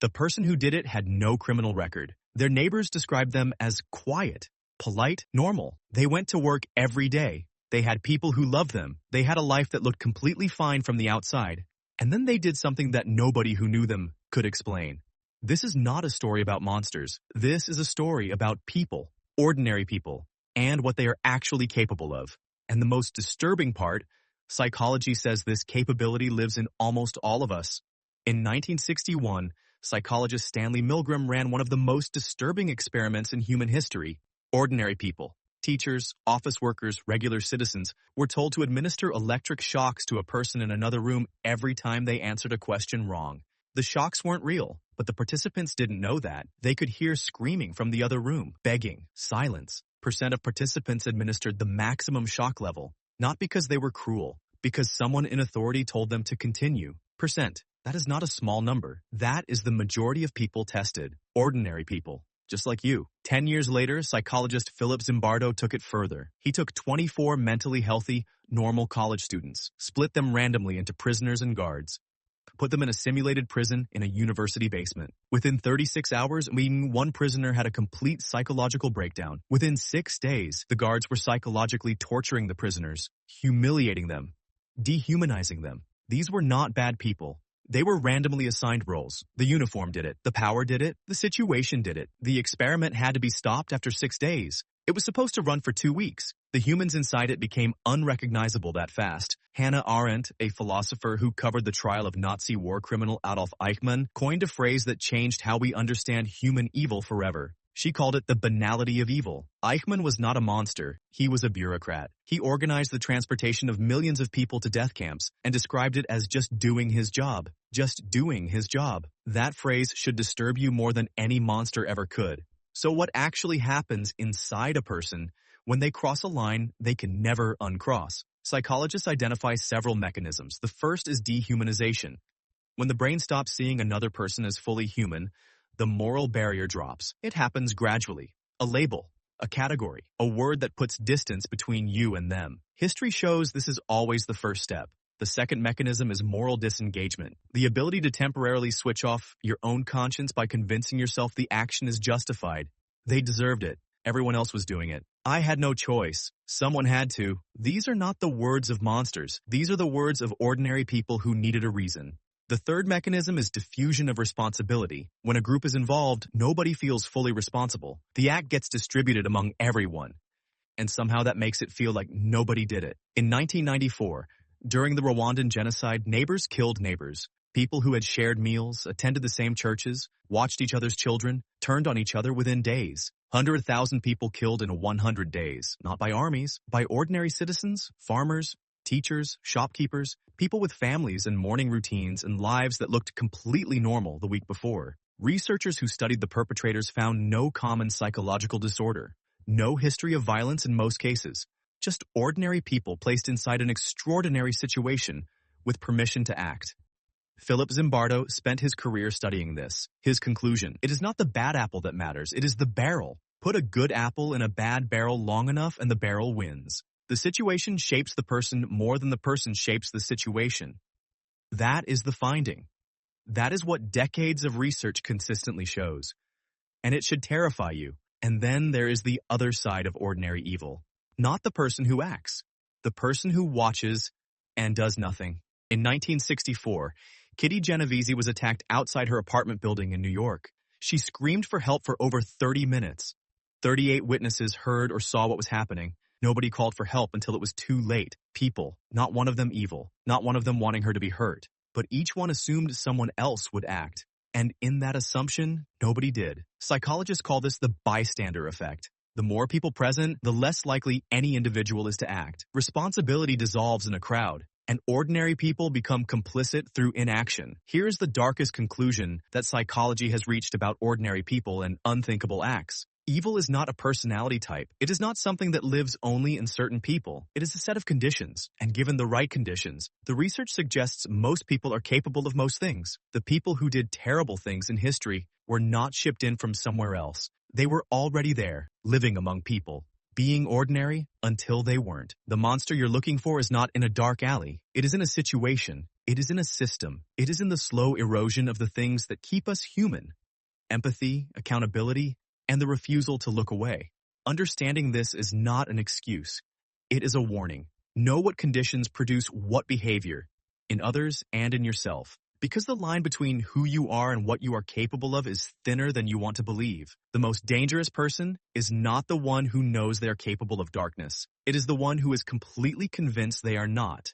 The person who did it had no criminal record. Their neighbors described them as quiet, polite, normal. They went to work every day. They had people who loved them. They had a life that looked completely fine from the outside. And then they did something that nobody who knew them could explain. This is not a story about monsters. This is a story about people, ordinary people, and what they are actually capable of. And the most disturbing part, psychology says this capability lives in almost all of us. In 1961, psychologist Stanley Milgram ran one of the most disturbing experiments in human history. Ordinary people, teachers, office workers, regular citizens, were told to administer electric shocks to a person in another room every time they answered a question wrong. The shocks weren't real, but the participants didn't know that. They could hear screaming from the other room, begging, silence. Percent of participants administered the maximum shock level, not because they were cruel, because someone in authority told them to continue. Percent. That is not a small number. That is the majority of people tested, ordinary people, just like you. 10 years later, psychologist Philip Zimbardo took it further. He took 24 mentally healthy, normal college students, split them randomly into prisoners and guards, put them in a simulated prison in a university basement. Within 36 hours, meaning one prisoner had a complete psychological breakdown. Within 6 days, the guards were psychologically torturing the prisoners, humiliating them, dehumanizing them. These were not bad people. They were randomly assigned roles. The uniform did it. The power did it. The situation did it. The experiment had to be stopped after 6 days. It was supposed to run for 2 weeks. The humans inside it became unrecognizable that fast. Hannah Arendt, a philosopher who covered the trial of Nazi war criminal Adolf Eichmann, coined a phrase that changed how we understand human evil forever. She called it the banality of evil. Eichmann was not a monster. He was a bureaucrat. He organized the transportation of millions of people to death camps and described it as just doing his job. Just doing his job. That phrase should disturb you more than any monster ever could. So what actually happens inside a person when they cross a line they can never uncross? Psychologists identify several mechanisms. The first is dehumanization. When the brain stops seeing another person as fully human, the moral barrier drops. It happens gradually. A label, a category, a word that puts distance between you and them. History shows this is always the first step. The second mechanism is moral disengagement, the ability to temporarily switch off your own conscience by convincing yourself the action is justified. They deserved it. Everyone else was doing it. I had no choice. Someone had to. These are not the words of monsters. These are the words of ordinary people who needed a reason. The third mechanism is diffusion of responsibility. When a group is involved, nobody feels fully responsible. The act gets distributed among everyone, and somehow that makes it feel like nobody did it. In 1994, during the Rwandan genocide, neighbors killed neighbors. People who had shared meals, attended the same churches, watched each other's children, turned on each other within days. 100,000 people killed in 100 days, not by armies, by ordinary citizens, farmers, teachers, shopkeepers, people with families and morning routines and lives that looked completely normal the week before. Researchers who studied the perpetrators found no common psychological disorder, no history of violence in most cases, just ordinary people placed inside an extraordinary situation with permission to act. Philip Zimbardo spent his career studying this. His conclusion: it is not the bad apple that matters, it is the barrel. Put a good apple in a bad barrel long enough and the barrel wins. The situation shapes the person more than the person shapes the situation. That is the finding. That is what decades of research consistently shows. And it should terrify you. And then there is the other side of ordinary evil. Not the person who acts, the person who watches and does nothing. In 1964, Kitty Genovese was attacked outside her apartment building in New York. She screamed for help for over 30 minutes. 38 witnesses heard or saw what was happening. Nobody called for help until it was too late. People, not one of them evil, not one of them wanting her to be hurt, but each one assumed someone else would act. And in that assumption, nobody did. Psychologists call this the bystander effect. The more people present, the less likely any individual is to act. Responsibility dissolves in a crowd, and ordinary people become complicit through inaction. Here's the darkest conclusion that psychology has reached about ordinary people and unthinkable acts. Evil is not a personality type. It is not something that lives only in certain people. It is a set of conditions, and given the right conditions, the research suggests most people are capable of most things. The people who did terrible things in history were not shipped in from somewhere else. They were already there, living among people, being ordinary until they weren't. The monster you're looking for is not in a dark alley. It is in a situation. It is in a system. It is in the slow erosion of the things that keep us human. Empathy, accountability, and the refusal to look away. Understanding this is not an excuse. It is a warning. Know what conditions produce what behavior, in others and in yourself. Because the line between who you are and what you are capable of is thinner than you want to believe. The most dangerous person is not the one who knows they are capable of darkness. It is the one who is completely convinced they are not.